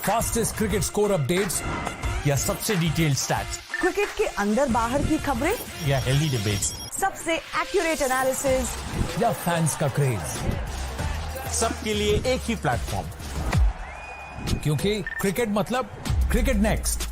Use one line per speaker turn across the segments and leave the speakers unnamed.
Fastest cricket score updates या सबसे detailed stats,
cricket के अंदर बाहर की खबरें
या हेल्दी डिबेट्स,
सबसे एक्यूरेट एनालिसिस
या फैंस का क्रेज, सबके लिए एक ही प्लेटफॉर्म, क्योंकि क्रिकेट मतलब cricket next.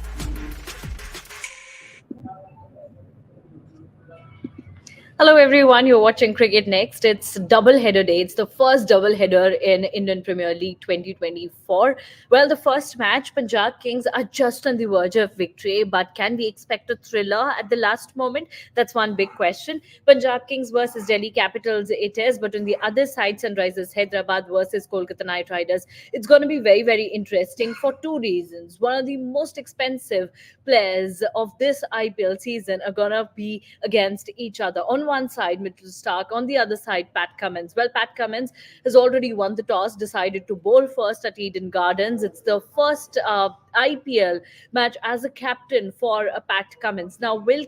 Hello everyone, you're watching Cricket Next. It's double header day. It's the first double header in Indian Premier League 2024. Well, the first match, Punjab Kings are just on the verge of victory, but can we expect a thriller at the last moment? That's one big question. Punjab Kings versus Delhi Capitals, it is, but on the other side, Sunrisers Hyderabad versus Kolkata Knight Riders. It's going to be very, very interesting for two reasons. One of the most expensive players of this IPL season are going to be against each other. On one side, Mitchell Stark. On the other side, Pat Cummins. Well, Pat Cummins has already won the toss, decided to bowl first at Eden Gardens. It's the first IPL match as a captain for Pat Cummins. Now, will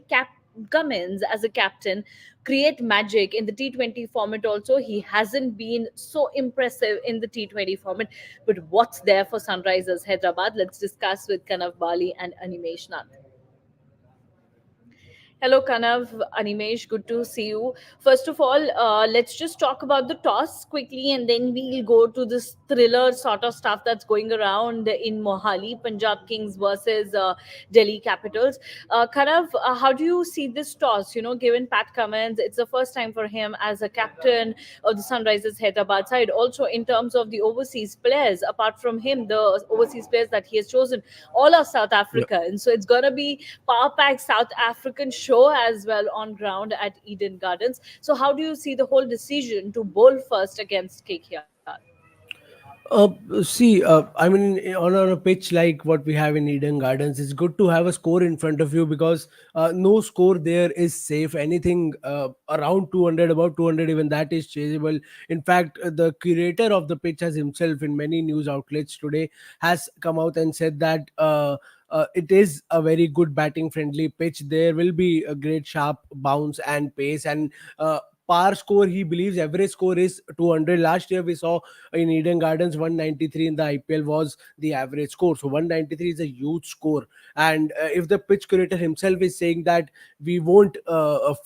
Cummins as a captain create magic in the T20 format also? He hasn't been so impressive in the T20 format, but what's there for Sunrisers Hyderabad? Let's discuss with Kanav Bali and Animesh Nath. Hello, Kanav, Animesh, good to see you. First of all, let's just talk about the toss quickly and then we'll go to this thriller sort of stuff that's going around in Mohali, Punjab Kings versus Delhi Capitals. Kanav, how do you see this toss? You know, given Pat Cummins, it's the first time for him as a captain of the Sunrisers Hyderabad side. Also, in terms of the overseas players, apart from him, the overseas players that he has chosen, all are South African. So it's going to be power pack South African show as well on ground at Eden Gardens. So how do you see the whole decision to bowl first against KKR?
I mean, on a pitch like what we have in Eden Gardens, it's good to have a score in front of you because no score there is safe. Anything around 200, about 200, even that is chaseable. In fact, the curator of the pitch has himself, in many news outlets today, has come out and said that it is a very good batting friendly pitch. There will be a great sharp bounce and pace, and par score, he believes average score is 200. Last year we saw in Eden Gardens 193 in the IPL was the average score. So 193 is a huge score. And if the pitch curator himself is saying that we won't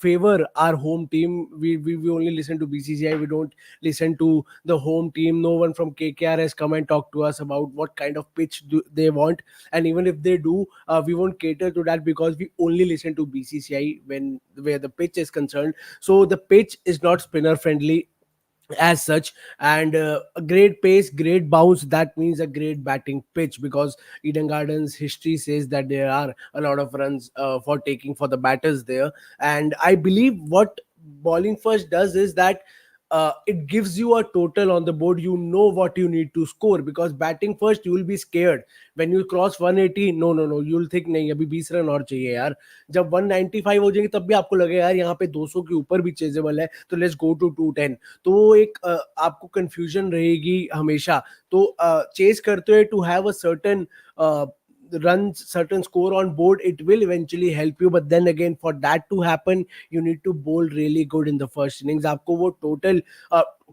favor our home team, we only listen to BCCI, we don't listen to the home team. No one from KKR has come and talked to us about what kind of pitch they want. And even if they do, we won't cater to that because we only listen to BCCI where the pitch is concerned. So the pitch is not spinner friendly as such, and a great pace, great bounce, that means a great batting pitch, because Eden Gardens history says that there are a lot of runs for taking for the batters there. And I believe what bowling first does is that it gives you a total on the board. You know what you need to score, because batting first you will be scared when you cross 180. No, you'll think नहीं अभी 20 run और चाहिए यार. जब 195 हो जाएंगे तब भी आपको लगेगा यार यहाँ पे 200 के ऊपर भी चेजेबल है, तो लेट्स गो टू 210. तो वो एक आपको कंफ्यूजन रहेगी हमेशा. तो चेस करते हुए to have a certain runs, certain score on board, it will eventually help you. But then again, for that to happen, you need to bowl really good in the first innings. आपको वो total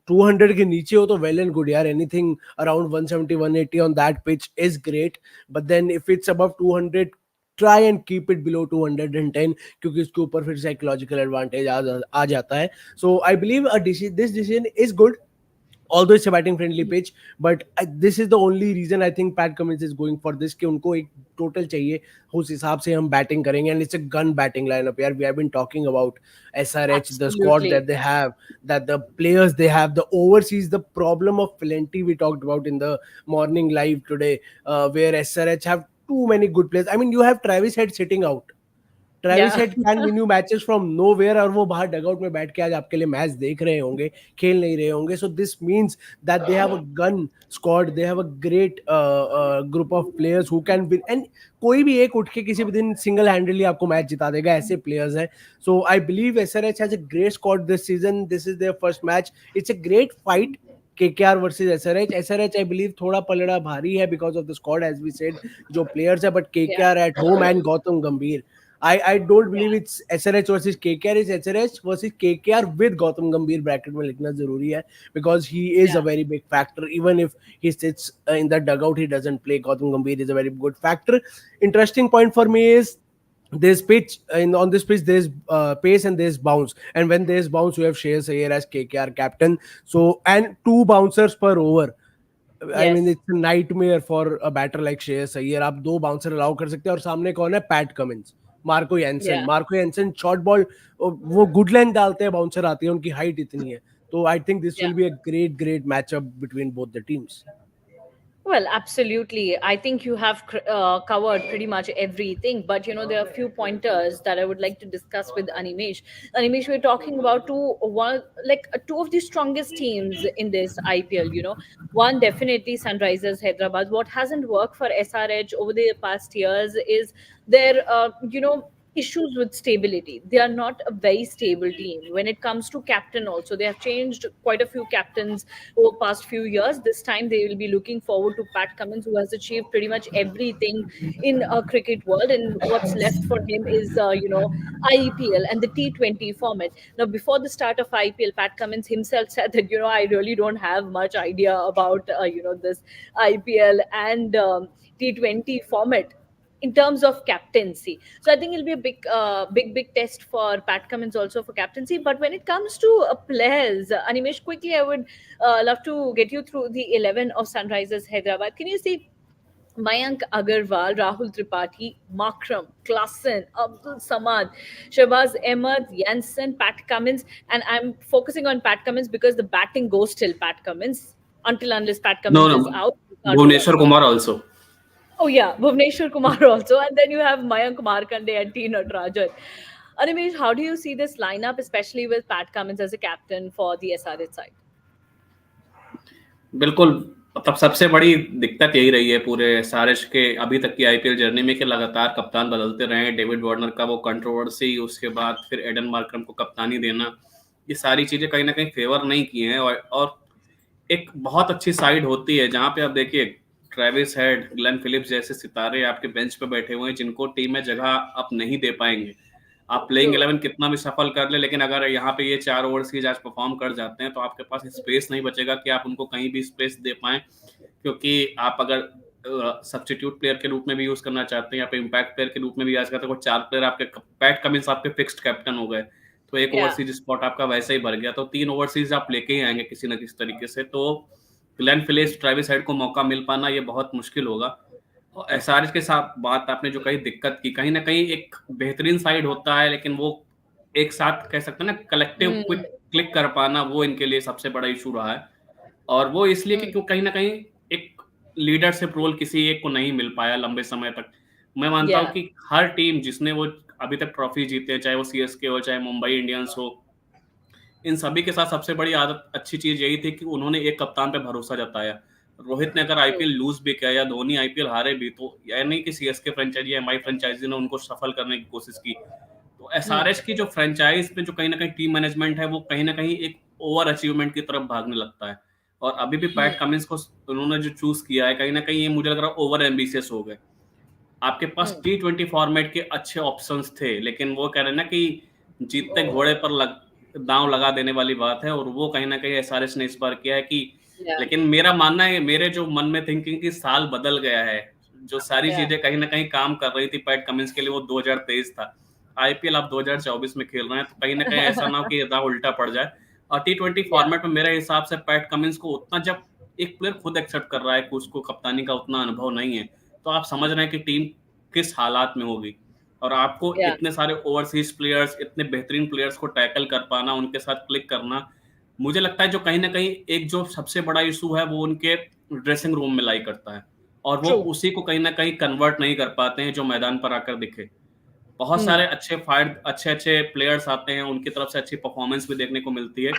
200 के नीचे हो तो well and good यार. Anything around 170 180 on that pitch is great. But then if it's above 200, try and keep it below 210, क्योंकि इसके ऊपर फिर psychological advantage आ जाता है. So I believe this decision is good, although it's a batting friendly pitch. But this is the only reason I think Pat Cummins is going for this, कि उनको एक total चाहिए, उस हिसाब से हम batting करेंगे. And it's a gun batting lineup यार. We have been talking about SRH, the squad that they have, that the players they have, the overseas, the problem of plenty we talked about in the morning live today, where SRH have too many good players. I mean, you have Travis Head sitting out. Travis head can win you matches from nowhere, और वो बाहर dugout में बैठ के आज आपके लिए match देख रहे होंगे, खेल नहीं रहे होंगे. So this means that they have a gun squad, they have a great group of players who can win. And कोई भी एक उठ के किसी भी दिन सिंगल हैंडली आपको मैच जिता देगा, ऐसे प्लेयर्स हैं. So I believe SRH has a great squad this season. This is their first match. It's a great fight, KKR versus SRH. SRH, I believe, थोड़ा पलड़ा भारी है because of the squad, as we said, जो players है. But KKR at home and Gautam Gambhir, I don't believe it's SRH versus KKR. It's SRH versus KKR with Gautam Gambhir bracket में लिखना जरूरी है, because he is a
Yeah,
very big factor. Even if he sits in the dugout, he doesn't play. Gautam Gambhir is a very good factor. Interesting point for me is there's pitch on this pitch, there's pace and there's bounce, and when there's bounce you have Shreyas Iyer as KKR captain, so and two bouncers per over. I mean,
yes,
it's a nightmare for a batter like Shreyas Iyer. आप दो bouncer allow कर सकते हैं, और सामने कौन है? PAT Cummins,
yeah.
Marco एंसन short ball, वो गुड लेंथ डालते हैं, बाउंसर आती है, उनकी हाइट इतनी है. तो I think this
Yeah.
Will be a great matchup between both the teams.
Well, absolutely. I think you have covered pretty much everything, but there are a few pointers that I would like to discuss with Animesh. Animesh, we're talking about two of the strongest teams in this IPL. One definitely Sunrisers Hyderabad. What hasn't worked for SRH over the past years is their issues with stability. They are not a very stable team. When it comes to captain also, they have changed quite a few captains over past few years. This time they will be looking forward to Pat Cummins, who has achieved pretty much everything in a cricket world, and what's left for him is IPL and the T20 format. Now, before the start of IPL, Pat Cummins himself said that I really don't have much idea about this IPL and T20 format in terms of captaincy. So I think it'll be a big test for Pat Cummins also for captaincy. But when it comes to players, Animesh, quickly, I would love to get you through the 11 of Sunrisers Hyderabad. Can you see Mayank Agarwal, Rahul Tripathi, Makram, Klassen, Abdul Samad, Shabazz Ahmed, Jansen, Pat Cummins, and I'm focusing on Pat Cummins because the batting goes till Pat Cummins until unless Pat
No,
Cummins is
no.
out. We can't do
Bhuvneshwar
anything.
Kumar also.
Oh yeah, Bhuvneshwar Kumar also, and then you have Mayank Markande and T. Natarajan. Animesh, how do you see this lineup, especially with Pat Cummins as a captain for the SRH side?
बिल्कुल. मतलब सबसे बड़ी दिक्कत यही रही है पूरे SRH के अभी तक की आईपीएल जर्नी में कि लगातार कप्तान बदलते रहे. डेविड वार्नर का वो कंट्रोवर्सी, उसके बाद फिर एडन मार्करम को कप्तानी देना, ये सारी चीजें कहीं ना कहीं फेवर नहीं की हैं. और एक बहुत अच्छी साइड होती है जहां पे आप देखिए ट्रेविस हेड, ग्लेन फिलिप्स जैसे सितारे आपके बेंच पे बैठे हुए हैं जिनको टीम में जगह आप नहीं दे पाएंगे. आप प्लेइंग
True.
11 कितना भी सफल कर ले, लेकिन अगर यहाँ पे ये 4 ओवरसीज आज परफॉर्म कर जाते हैं तो आपके पास स्पेस नहीं बचेगा कि आप उनको कहीं भी स्पेस दे पाएं. क्योंकि आप अगर सब्स्टिट्यूट प्लेयर के रूप में भी यूज करना चाहते हैं या फिर इम्पैक्ट प्लेयर के रूप में भी आज करते हैं, 4 प्लेयर आपके, पैट कमिंस आपके फिक्स्ड कैप्टन हो गए, तो एक
Yeah.
ओवरसीज स्पॉट आपका वैसे ही भर गया. तो 3 ओवरसीज आप लेके ही आएंगे किसी ना किसी तरीके से. तो ग्लेन फिलिप्स, ट्रेविस हेड को मौका मिल पाना ये बहुत मुश्किल होगा. और एसआरएच के साथ बात आपने जो कही दिक्कत की, कहीं ना कहीं एक बेहतरीन साइड होता है लेकिन वो एक साथ कह सकते हैं ना कलेक्टिव क्विक क्लिक कर पाना, वो इनके लिए सबसे बड़ा इशू रहा है. और वो इसलिए कि क्यों कहीं ना कहीं एक लीडरशिप रोल किसी एक को नहीं मिल पाया लंबे समय तक. मैं मानता हूं
Yeah.
कि हर टीम जिसने वो अभी तक ट्रॉफी जीते, चाहे वो सीएसके हो चाहे मुंबई इंडियंस हो, इन सभी के साथ सबसे बड़ी आदत अच्छी चीज यही थी कि उन्होंने एक कप्तान पे भरोसा जताया. रोहित ने अगर आईपीएल लूज भी किया या धोनी आईपीएल हारे भी, तो यह नहीं कि सीएसके फ्रेंचाइजी या एमआई फ्रेंचाइजी ने उनको सफल करने की कोशिश की. तो एसआरएच की जो फ्रेंचाइज में जो कहीं ना कहीं टीम मैनेजमेंट है वो कहीं ना कहीं एक ओवर अचीवमेंट की तरफ भागने लगता है. और अभी भी पैट कमिंस को उन्होंने जो चूज किया है, कहीं ना कहीं ये मुझे लग रहा है ओवर एम्बिशियस हो गए. आपके पास T20 फॉर्मेट के अच्छे ऑप्शंस थे, लेकिन वो कह रहे हैं ना कि जीतते घोड़े पर दांव लगा देने वाली बात है, और वो कहीं ना कहीं एसआरएच ने इस बार किया है कि
Yeah.
लेकिन मेरा मानना है, मेरे जो मन में थिंकिंग की साल बदल गया है. जो सारी
Yeah.
चीजें कहीं ना कहीं काम कर रही थी पैट कमिंस के लिए, वो 2023 था. आईपीएल आप 2024 में खेल रहे हैं, तो कहीं ना कहीं ऐसा ना हो कि दांव उल्टा पड़ जाए. और T20 फॉर्मेट में मेरे हिसाब से पैट कमिंस को उतना, जब एक प्लेयर खुद एक्सेप्ट कर रहा है कि उसको कप्तानी का उतना अनुभव नहीं है, तो आप समझ रहे हैं कि टीम किस हालात में होगी. और आपको
Yeah.
इतने सारे ओवरसीज प्लेयर्स, इतने बेहतरीन प्लेयर्स को टैकल कर पाना, उनके साथ क्लिक करना, मुझे लगता है जो कहीं ना कहीं एक जो सबसे बड़ा इशू है वो उनके ड्रेसिंग रूम में लाई करता है. और वो
True.
उसी को कहीं ना कहीं कन्वर्ट नहीं कर पाते हैं जो मैदान पर आकर दिखे. बहुत सारे अच्छे प्लेयर्स आते हैं, उनकी तरफ से अच्छी परफॉर्मेंस भी देखने को मिलती है,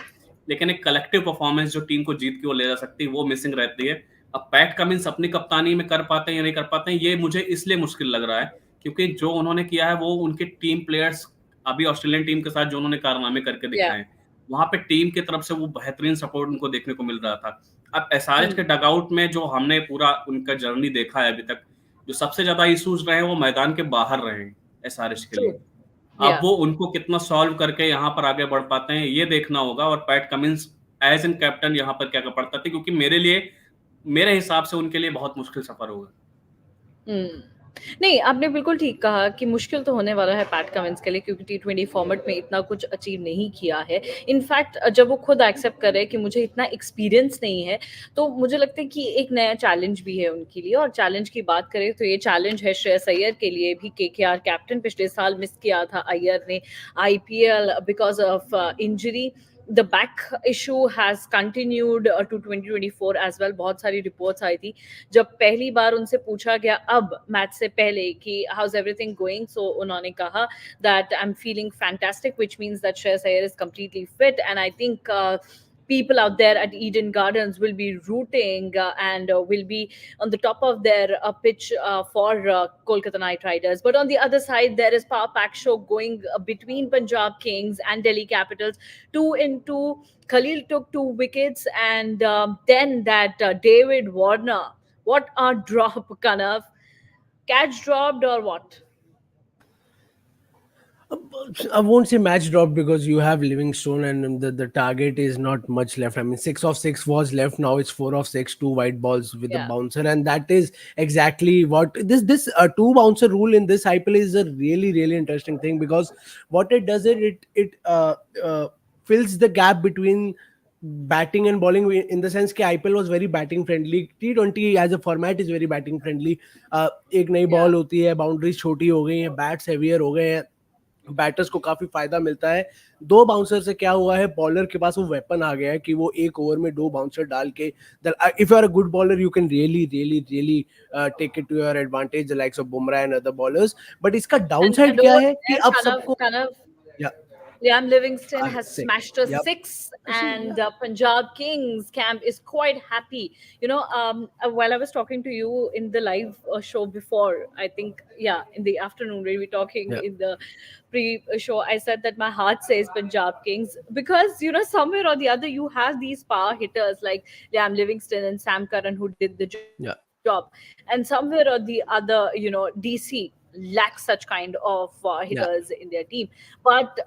लेकिन एक कलेक्टिव परफॉर्मेंस जो टीम को जीत के वो ले जा सकती है, वो मिसिंग रहती है. अब पैट कमिंस अपनी कप्तानी में कर पाते हैं या नहीं कर पाते हैं, ये मुझे इसलिए मुश्किल लग रहा है क्योंकि जो उन्होंने किया है वो उनके टीम प्लेयर्स, अभी ऑस्ट्रेलियन टीम के साथ जो उन्होंने कारनामे करके दिखाए हैं, वहां पे टीम की तरफ से वो बेहतरीन सपोर्ट उनको देखने को मिल रहा था. अब एसआरएच के डगआउट में जो हमने पूरा उनका जर्नी देखा है अभी तक, जो सबसे ज्यादा इश्यूज रहे हैं वो मैदान के बाहर रहे हैं. SRH के
True.
लिए। अब
Yeah.
वो उनको कितना सॉल्व करके यहाँ पर आगे बढ़ पाते हैं ये देखना होगा, और Pat Cummins as an captain यहाँ पर क्या कर पड़ता था, क्योंकि मेरे हिसाब से उनके लिए बहुत मुश्किल सफर होगा।
हम्म। नहीं, आपने बिल्कुल ठीक कहा कि मुश्किल तो होने वाला है पैट कमिंस के लिए, क्योंकि T20 फॉर्मेट में इतना कुछ अचीव नहीं किया है। इनफैक्ट जब वो खुद एक्सेप्ट कर रहे हैं कि मुझे इतना एक्सपीरियंस नहीं है, तो मुझे लगता है कि एक नया चैलेंज भी है उनके लिए। और चैलेंज की बात करें तो ये चैलेंज है श्रेयस अय्यर के लिए भी। KKR कैप्टन, पिछले साल मिस किया था अय्यर ने IPL because of injury. The back issue has continued to 2024 as well. बहुत सारी रिपोर्ट्स आई थी जब पहली बार उनसे पूछा गया अब मैच से पहले कि हाउस एवरीथिंग गोइंग, सो उन्होंने कहा that I am feeling fantastic, which means that Shreyas Iyer is completely fit, and I think people out there at Eden Gardens will be rooting and will be on the top of their pitch for Kolkata Knight Riders. But on the other side, there is power pack show going between Punjab Kings and Delhi Capitals, 2-2. Khalil took 2 wickets, and then that David Warner, what a drop, Kanav. Catch dropped or what?
I won't say match drop because you have Livingstone and the target is not much left. I mean, 6 of 6 was left. Now it's 4 of 6, 2 white balls with the
Yeah.
bouncer, and that is exactly what this two bouncer rule in this IPL is a really interesting thing, because what it does it fills the gap between batting and bowling, in the sense कि IPL was very batting friendly. T20 as a format is very batting friendly. एक नई
Yeah.
Ball होती है, boundaries छोटी हो गई हैं, bats heavier हो गए हैं, बैटर्स को काफी फायदा मिलता है। 2 बाउंसर से क्या हुआ है, बॉलर के पास वो वेपन आ गया है कि वो एक ओवर में 2 बाउंसर डाल के, if you are a good bowler you can really take it to your advantage, the likes of Bumrah and other bowlers. But इसका
And
डाउनसाइड क्या
over
है कि
there,
अब सबको,
Kanav,
या
Liam Livingston has
से
smashed a
या
6, and Punjab Kings camp is quite happy. While I was talking to you in the live show before, I think, yeah, in the afternoon, we were talking
या
in the pre-show, I said that my heart says Punjab Kings because, somewhere or the other, you have these power hitters like Liam Livingston and Sam Curran who did the job.
या
And somewhere or the other, DC lacks such kind of hitters
या
in their team. But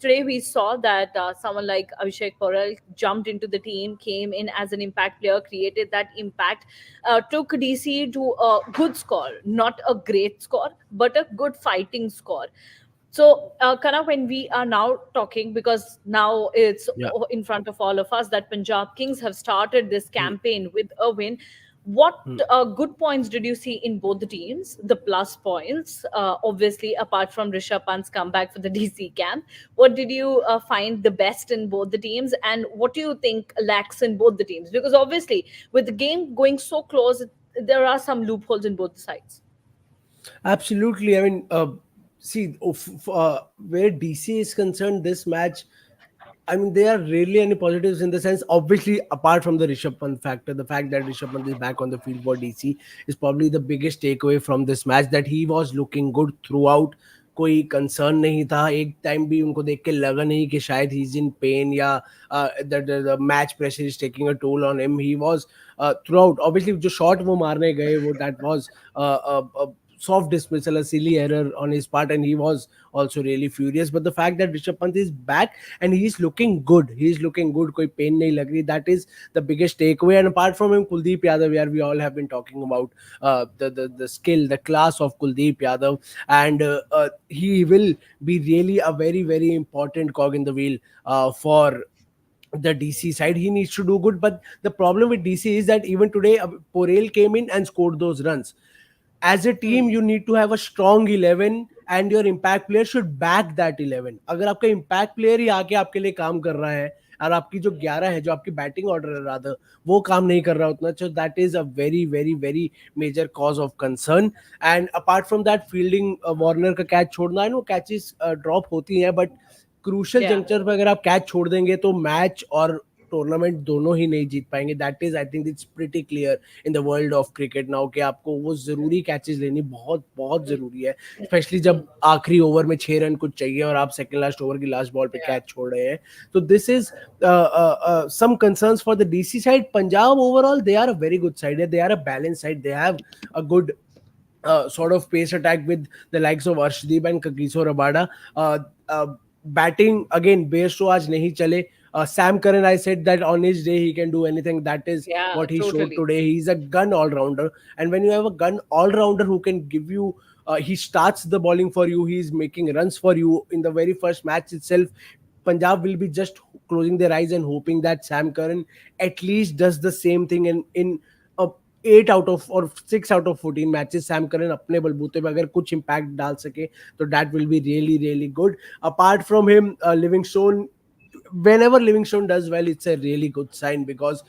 today we saw that someone like Abhishek Porel jumped into the team, came in as an impact player, created that impact, took DC to a good score, not a great score, but a good fighting score. So, Kana, when we are now talking, because now it's
या
in front of all of us that Punjab Kings have started this campaign with a win. What good points did you see in both the teams? The plus points, obviously, apart from Rishabh Pant's comeback for the DC camp. What did you find the best in both the teams, and what do you think lacks in both the teams? Because obviously, with the game going so close, there are some loopholes in both sides.
Absolutely. I mean, see, where DC is concerned, this match, I mean, there are really any positives in the sense, obviously, apart from the Rishabh Pant factor, the fact that Rishabh Pant is back on the field for DC is probably the biggest takeaway from this match, that he was looking good throughout. कोई concern नहीं था, एक time भी उनको देख के लगा नहीं कि शायद ही इज इन पेन या the match pressure is taking a toll on him. He was throughout. Obviously जो शॉट वो मारने गए वो that was soft dismissal, a silly error on his part, and he was also really furious. But the fact that Rishabh Pant is back and he's looking good, कोई pain नहीं लग रही, that is the biggest takeaway. And apart from him, Kuldeep Yadav, where we all have been talking about the skill, the class of Kuldeep Yadav, and he will be really a very important cog in the wheel for the DC side. He needs to do good, but the problem with DC is that even today Porel came in and scored those runs. As a team you need to have a strong 11 and your impact player should back that 11. अगर आपका impact player ही आके आपके लिए काम कर रहा है और आपकी जो 11 है, जो आपकी बैटिंग ऑर्डर है रादर, वो काम नहीं कर रहा उतना, so that is a very major cause of concern. And apart from that, fielding Warner का कैच छोड़ना है, वो कैचेस ड्रॉप होती हैं, बट क्रूशल जंक्चर पर अगर आप कैच छोड़ देंगे तो मैच और टूर्नामेंट दोनों ही नहीं जीत पाएंगे. That is, I think it's pretty clear in the world of cricket now कि आपको वो जरूरी कैचेस लेनी बहुत जरूरी है, स्पेशली जब आखिरी ओवर में 6 रन कुछ चाहिए और आप सेकंड लास्ट ओवर की लास्ट बॉल पे कैच छोड़ रहे हैं. तो this is some concerns for the DC side. Punjab overall they are a very good side, they are a balance side, they have a good sort of pace attack with the likes of Arshdeep and Kagiso Rabada. Batting again, Bairstow आज नहीं चले. Sam Curran, I said that on his day he can do anything. That is
Yeah,
what he showed
totally.
today. He's a gun all rounder, and when you have a gun all rounder who can give you, he starts the bowling for you. He's making runs for you in the very first match itself. Punjab will be just closing their eyes and hoping that Sam Curran at least does the same thing in a 8 out of or 6 out of 14 matches Sam Curran अपने बलबूते पे अगर कुछ impact डाल सके तो that will be really really good. Apart from him, Livingstone, whenever Livingstone does well, it's a really good sign because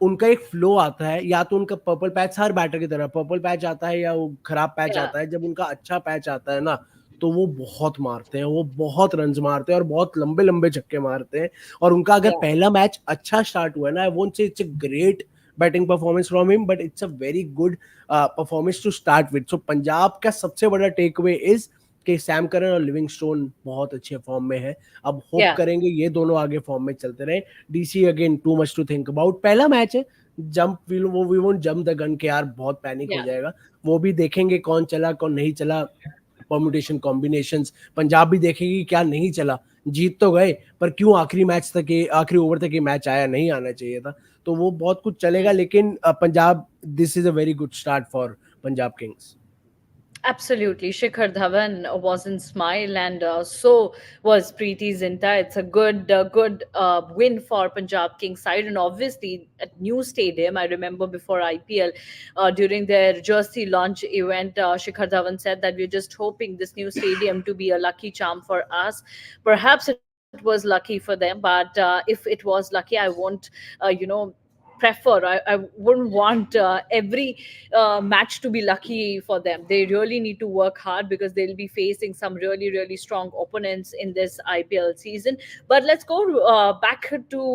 उनका एक फ्लो आता है. या तो उनका पर्पल पैच, हर बैटर की तरह पर्पल पैच आता है या वो खराब पैच
Yeah,
आता है. जब उनका अच्छा पैच आता है ना, तो वो बहुत मारते हैं, वो बहुत रन्स मारते हैं और बहुत लंबे लंबे छक्के मारते हैं. और उनका अगर
yeah,
पहला मैच अच्छा स्टार्ट हुआ है ना, I won't say it's a great batting performance from him, but it's a very good performance to start with. So Punjab का सबसे बड़ा टेक अवे इज कि सैम करन और लिविंगस्टोन बहुत अच्छे फॉर्म में है. अब होप
yeah,
करेंगे ये दोनों आगे फॉर्म में चलते रहे. DC again too much to think about. पहला मैच है, jump we won't jump the gun के यार बहुत पैनिक हो
yeah.
जाएगा. वो भी देखेंगे कौन चला कौन नहीं चला, परम्यूटेशन कॉम्बिनेशंस. पंजाब भी देखेगी क्या नहीं चला. जीत तो गए पर क्यों आखिरी मैच तक ये आखिरी ओवर तक ये मैच आया, नहीं आना चाहिए था. तो वो बहुत कुछ चलेगा. लेकिन Punjab, this is a very good start for Punjab Kings.
Absolutely. Shikhar Dhawan was in smile, and so was Preeti Zinta. It's a good win for Punjab Kings side, and obviously at new stadium. I remember before IPL, during their jersey launch event, Shikhar Dhawan said that we're just hoping this new stadium to be a lucky charm for us. Perhaps it was lucky for them, but if it was lucky, I won't, prefer. I wouldn't want every match to be lucky for them. They really need to work hard because they'll be facing some really, really strong opponents in this IPL season. But let's go back to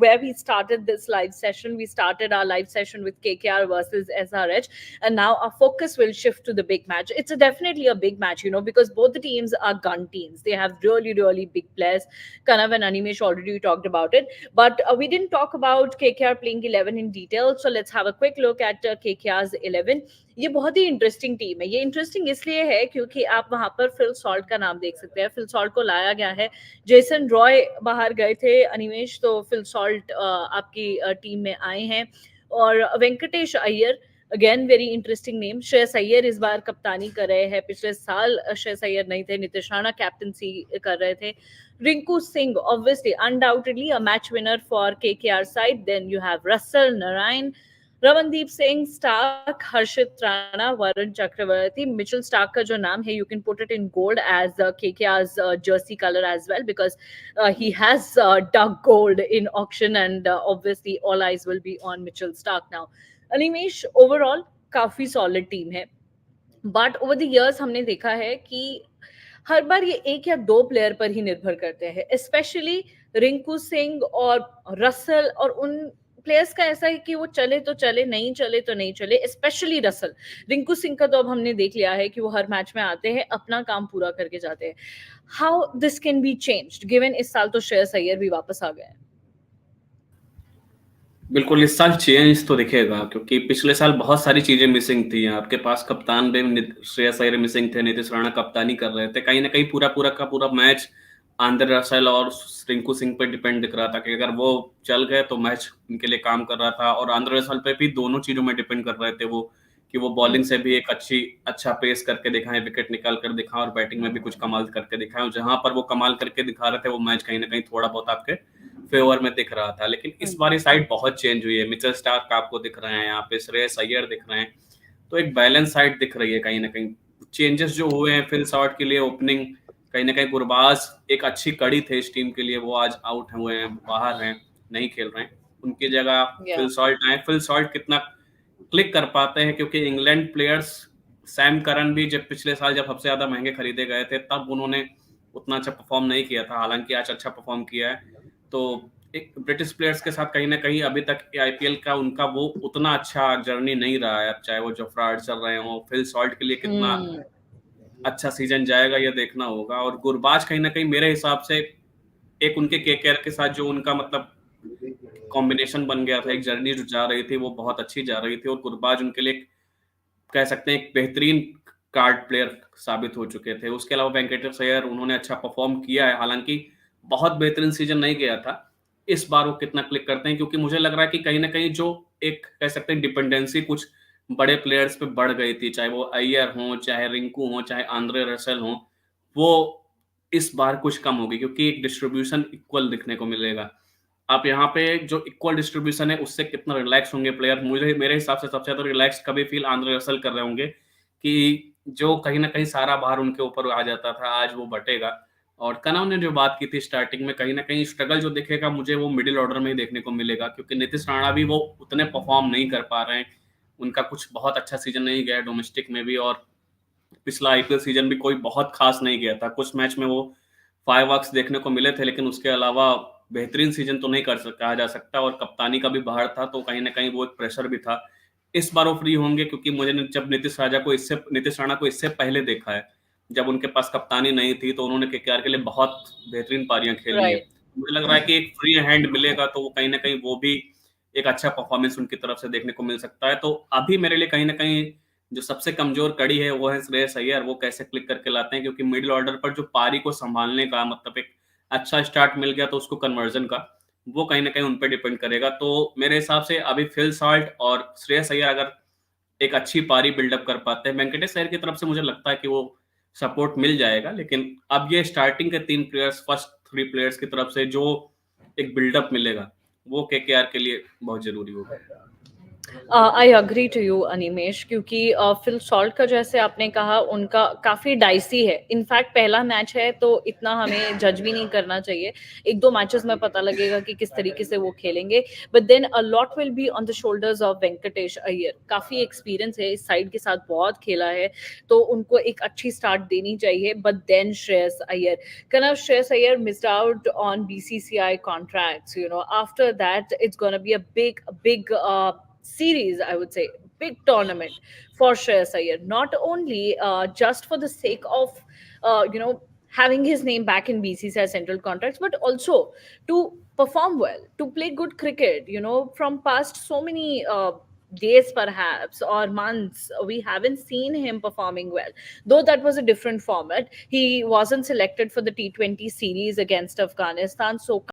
where we started this live session. We started our live session with KKR versus SRH, and now our focus will shift to the big match. It's definitely a big match, because both the teams are gun teams. They have really, really big players. Kanav and Animesh already talked about it, but we didn't talk about KKR playing 11 in detail. So let's have a quick look at KKR's 11. ये बहुत ही interesting team है. ये interesting इसलिए है क्योंकि आप वहां पर फिल सॉल्ट का नाम देख सकते हैं. फिल सॉल्ट को लाया गया है. जेसन रॉय बाहर गए थे अनिमेश, तो फिल सॉल्ट आपकी टीम में आए हैं. और Venkatesh Iyer, again very interesting name. Shreyas Iyer इस बार कप्तानी कर रहे हैं. पिछले साल श्रेयस अय्यर नहीं थे, नीतीश राणा कैप्टनसी कर रहे थे. Rinku Singh, obviously, undoubtedly a match winner for KKR side. Then you have Russell, Narayan, Ramandeep Singh, Stark, Harshit Rana, Varun Chakravarti. Mitchell Stark का जो नाम है, you can put it in gold as KKR's jersey color as well, because he has dug gold in auction, and obviously all eyes will be on Mitchell Stark now. Animesh, overall काफी solid team है. But over the years हमने देखा है कि हर बार ये एक या दो प्लेयर पर ही निर्भर करते हैं, स्पेशली रिंकू सिंह और रसल. और उन प्लेयर्स का ऐसा है कि वो चले तो चले, नहीं चले तो नहीं चले. स्पेशली रसल, रिंकू सिंह का तो अब हमने देख लिया है कि वो हर मैच में आते हैं, अपना काम पूरा करके जाते हैं. How this can be changed given इस साल तो श्रेयस अय्यर भी वापस आ गए हैं.
बिल्कुल, इस साल चेंज तो दिखेगा क्योंकि पिछले साल बहुत सारी चीजें मिसिंग थी. आपके पास कप्तान भी श्रेयस अय्यर मिसिंग थे, नीतीश राणा कप्तानी कर रहे थे. कहीं ना कहीं पूरा पूरा का पूरा मैच आंद्रे रसल और रिंकू सिंह पे डिपेंड दिख रहा था कि अगर वो चल गए तो मैच उनके लिए काम कर रहा था. और आंद्रे रसल पे भी दोनों चीजों में डिपेंड कर रहे थे वो, कि वो बॉलिंग से भी एक अच्छा पेस करके दिखाएं, विकेट निकाल कर दिखाएं, और बैटिंग में भी कुछ कमाल करके दिखाएं. और जहां पर वो कमाल करके दिखा रहे थे वो मैच कहीं ना कहीं थोड़ा बहुत आपके फेवर में दिख रहा था. लेकिन इस बार ये साइड बहुत चेंज हुई है. मिचेल स्टार्क आपको दिख रहे हैं यहाँ पे, श्रेयस अय्यर दिख रहे हैं, तो एक बैलेंस साइड दिख रही है. कहीं ना कहीं चेंजेस जो हुए हैं फिल शॉट के लिए, ओपनिंग कहीं ना कहीं गुरबाज एक अच्छी कड़ी थे इस टीम के लिए, वो आज आउट हुए हैं, बाहर हैं, नहीं खेल रहे हैं. उनकी जगह फिल सॉल्ट आए. फिल सॉल्ट कितना क्लिक कर पाते हैं, क्योंकि इंग्लैंड प्लेयर्स, सैम करन भी जब पिछले साल जब सबसे ज्यादा महंगे खरीदे गए थे तब उन्होंने उतना अच्छा परफॉर्म नहीं किया था, हालांकि आज अच्छा परफॉर्म किया है. तो एक ब्रिटिश प्लेयर्स के साथ कहीं ना कहीं अभी तक आईपीएल का उनका वो उतना अच्छा जर्नी नहीं रहा है. चाहे वो जोफ्रा आर्चर रहे हो, फिल सॉल्ट के लिए कितना अच्छा सीजन जाएगा ये देखना होगा. और गुरबाज कहीं ना कहीं मेरे हिसाब से एक उनके केकेआर के साथ जो उनका मतलब कॉम्बिनेशन बन गया था, एक जर्नी जो जा रही थी वो बहुत अच्छी जा रही थी, और गुरबाज उनके लिए कह सकते हैं एक बेहतरीन कार्ड प्लेयर साबित हो चुके थे। उसके अलावा वेंकटेश अय्यर उन्होंने अच्छा परफॉर्म किया है, हालांकि बहुत बेहतरीन सीजन नहीं गया था। इस बार वो कितना क्लिक करते हैं, क्योंकि मुझे लग रहा है कि कहीं ना कहीं जो एक कह सकते हैं डिपेंडेंसी कुछ बड़े प्लेयर्स पे बढ़ गई थी, चाहे वो अय्यर हों, चाहे रिंकू हों, चाहे आंद्रे रसेल हों, वो इस बार कुछ कम होगी, क्योंकि एक डिस्ट्रीब्यूशन इक्वल दिखने को मिलेगा। आप यहाँ पे जो इक्वल डिस्ट्रीब्यूशन है उससे कितना रिलैक्स होंगे प्लेयर, मुझे मेरे हिसाब से सबसे ज्यादा रिलैक्स कभी फील आंद्रे रसल कर रहे होंगे कि जो कहीं ना कहीं सारा भार उनके ऊपर आ जाता था, आज वो बटेगा। और कनव ने जो बात की थी स्टार्टिंग में, कहीं ना कहीं स्ट्रगल जो दिखेगा मुझे वो मिडिल ऑर्डर में ही देखने को मिलेगा, क्योंकि नीतीश राणा भी वो उतने परफॉर्म नहीं कर पा रहे हैं। उनका कुछ बहुत अच्छा सीजन नहीं गया डोमेस्टिक में भी, और पिछला आईपीएल सीजन भी कोई बहुत खास नहीं गया था। कुछ मैच में वो फाइव वर्क्स देखने को मिले थे, लेकिन उसके अलावा बेहतरीन सीजन तो नहीं कहा जा सकता, और कप्तानी का भी बाहर था, तो कहीं ना कहीं वो एक प्रेशर भी था। इस बार वो फ्री होंगे, क्योंकि मुझे जब नीतीश राणा को इससे पहले देखा है, जब उनके पास कप्तानी नहीं थी, तो उन्होंने केकेआर के लिए बहुत बेहतरीन पारियां खेली हैं।
Right.
मुझे लग रहा है कि एक फ्री हैंड मिलेगा तो वो कहीं ना कहीं वो भी एक अच्छा परफॉर्मेंस उनकी तरफ से देखने को मिल सकता है। तो अभी मेरे लिए कहीं ना कहीं जो सबसे कमजोर कड़ी है वो है श्रेयस अय्यर। वो कैसे क्लिक करके लाते हैं, क्योंकि मिडिल ऑर्डर पर जो पारी को संभालने का मतलब एक अच्छा स्टार्ट मिल गया तो उसको कन्वर्जन का, वो कहीं ना कहीं उन पर डिपेंड करेगा। तो मेरे हिसाब से अभी फिल साल्ट और श्रेयस अय्यर अगर एक अच्छी पारी बिल्डअप कर पाते हैं, वेंकटेश अय्यर की तरफ से मुझे लगता है कि वो सपोर्ट मिल जाएगा। लेकिन अब ये स्टार्टिंग के 3 प्लेयर्स, फर्स्ट 3 प्लेयर्स की तरफ से जो एक बिल्डअप मिलेगा, वो केकेआर के लिए बहुत जरूरी होगा।
I agree to you Animesh, क्योंकि फिल सॉल्ट का जैसे आपने कहा उनका काफी डाइसी है। इनफैक्ट पहला मैच है तो इतना हमें जज भी नहीं करना चाहिए, एक दो मैचेस में पता लगेगा कि किस तरीके से वो खेलेंगे। But then a lot will be on the shoulders of Venkatesh Iyer. काफी एक्सपीरियंस है, इस साइड के साथ बहुत खेला है, तो उनको एक अच्छी स्टार्ट देनी चाहिए। But then Shreyas Iyer, kind of Shreyas Iyer missed out on BCCI contracts. After that, it's gonna be a big series, I would say, big tournament for Shreyas Iyer. Not only just for the sake of, having his name back in BCCI central contracts, but also to perform well, to play good cricket. From past so many days perhaps or months, we haven't seen him performing well, though that was a different format. He wasn't selected for the T20 series against Afghanistan, so